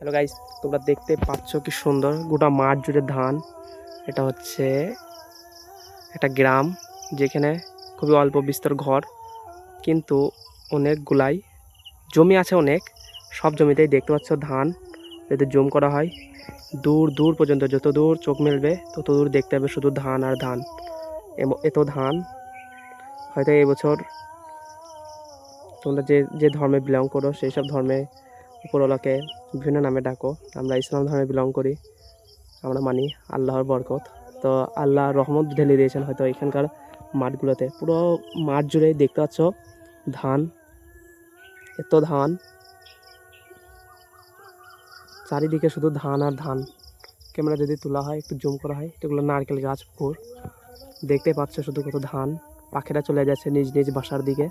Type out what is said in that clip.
Hello guys, তোমরা দেখতে পাচ্ছ কি সুন্দর গোটা মাঠ জুড়ে ধান। এটা হচ্ছে একটা গ্রাম যেখানে খুবই অল্প বিস্তর ঘর, কিন্তু অনেকগুলাই জমি আছে। অনেক সব জমিতেই দেখতে পাচ্ছ ধান। যদি জুম করা হয় দূর দূর পর্যন্ত, যত দূর চোখ মেলবে তত দূর দেখতে হবে শুধু ধান আর ধান। এত ধান হয়তো এবছর তোমরা যে যে ধর্মে বিলং করো সেই সব ধর্মে উপরওয়ালাকে বিভিন্ন নামে ডাকো। আমরা ইসলাম ধর্মে বিলং করি, আমরা মানি আল্লাহর বরকত। তো আল্লাহ রহমত ঢেলে দিয়েছেন হয়তো এখানকার মাঠগুলোতে। পুরো মাঠ জুড়েই দেখতে পাচ্ছ ধান, এত ধান, চারিদিকে শুধু ধান আর ধান। ক্যামেরা যদি তোলা হয়, একটু জুম করা হয়, এগুলো নারকেল গাছ, পুকুর। দেখতে পাচ্ছ শুধু কত ধান। পাখিরা চলে যাচ্ছে নিজ নিজ বাসার দিকে।